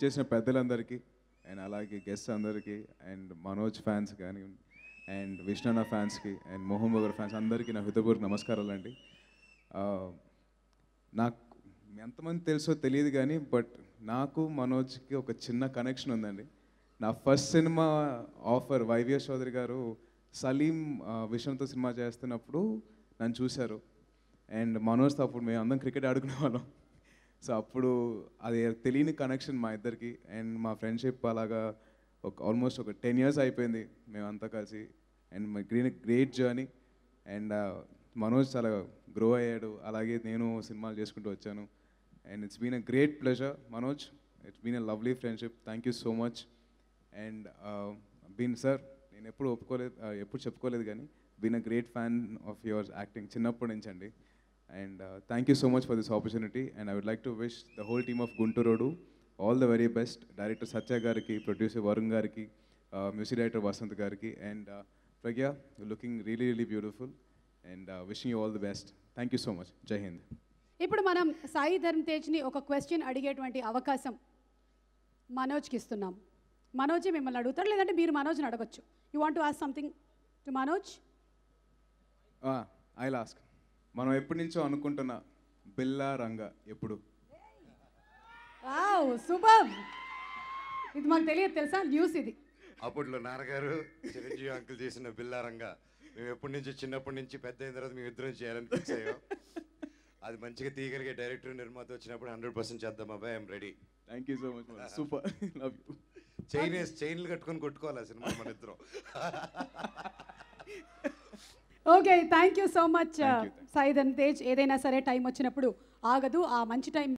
ఇచ్చేసిన పెద్దలందరికీ అండ్ అలాగే గెస్ట్ అందరికీ అండ్ మనోజ్ ఫ్యాన్స్ కానీ అండ్ విష్ణన్న ఫ్యాన్స్కి అండ్ మోహన్ బగర్ ఫ్యాన్స్ అందరికీ నా హృదయపూర్వక నమస్కారాలండి. నాకు ఎంతమంది తెలుసో తెలియదు కానీ బట్ నాకు మనోజ్కి ఒక చిన్న కనెక్షన్ ఉందండి. నా first cinema offer YVS Chowdary గారు సలీం విషయంతో సినిమా చేస్తున్నప్పుడు నన్ను చూశారు అండ్ మనోజ్తో అప్పుడు మేము అందరం క్రికెట్ ఆడుకునే వాళ్ళం. సో అప్పుడు అది తెలియని కనెక్షన్ మా ఇద్దరికి అండ్ మా ఫ్రెండ్షిప్ అలాగా ఆల్మోస్ట్ ఒక 10 years అయిపోయింది మేమంతా కలిసి and my great journey and Manoj చాలా గ్రో అయ్యాడు, అలాగే నేను సినిమాలు చేసుకుంటూ వచ్చాను and it's been a great pleasure Manoj, it's been a lovely friendship. Thank you so much. And been sir నేను ఎప్పుడు చెప్పుకోలేదు కానీ been a great fan of yours acting చిన్నప్పటి నుంచి అండి. And thank you so much for this opportunity and I would like to wish the whole team of Gunturodu all the very best. Director Satya Gariki, producer Varun Gariki, music director Vasant Gariki and Pragya, you're looking really really beautiful and wishing you all the best. Thank you so much. Jai Hind. ఇప్పుడు మనం సాయి ధర్మ్ తేజ్ని ఒక question అడిగేటువంటి అవకాశం మనోజ్కి ఇస్తున్నాం. మనోజే మిమ్మల్ని అడుగుతారు లేదంటే మీరు మనోజ్ని అడగొచ్చు. You want to ask something to Manoj? I'll ask. మనం ఎప్పటి నుంచో అనుకుంటున్న బిల్లా రంగా ఎప్పుడు? వావ్ సూపర్, ఇది మాకు తెలియదు తెలుసా, న్యూస్ ఇది. అప్పట్లో నాన్నగారు చిరంజీవి అంకుల్ చేసిన బిల్లారంగా మేము ఎప్పటి నుంచి చిన్నప్పటి నుంచి పెద్ద అయిన తర్వాత మేము ఇద్దరం చేయాలని ఫిక్స్ అయ్యాం. అది మంచిగా తీయగలిగే డైరెక్టర్ నిర్మాత వచ్చినప్పుడు 100% చేద్దాం అబ్బాయి. I'm ready. Thank you so much. Super, love you. చైన్లు కట్టుకొని కొట్టుకోవాలి ఆ సినిమా మన ఇద్దరం. Okay, thank you so much Sai Dharma Tej. ఏదైనా సరే టైం వచ్చినప్పుడు ఆగదు, ఆ మంచి టైం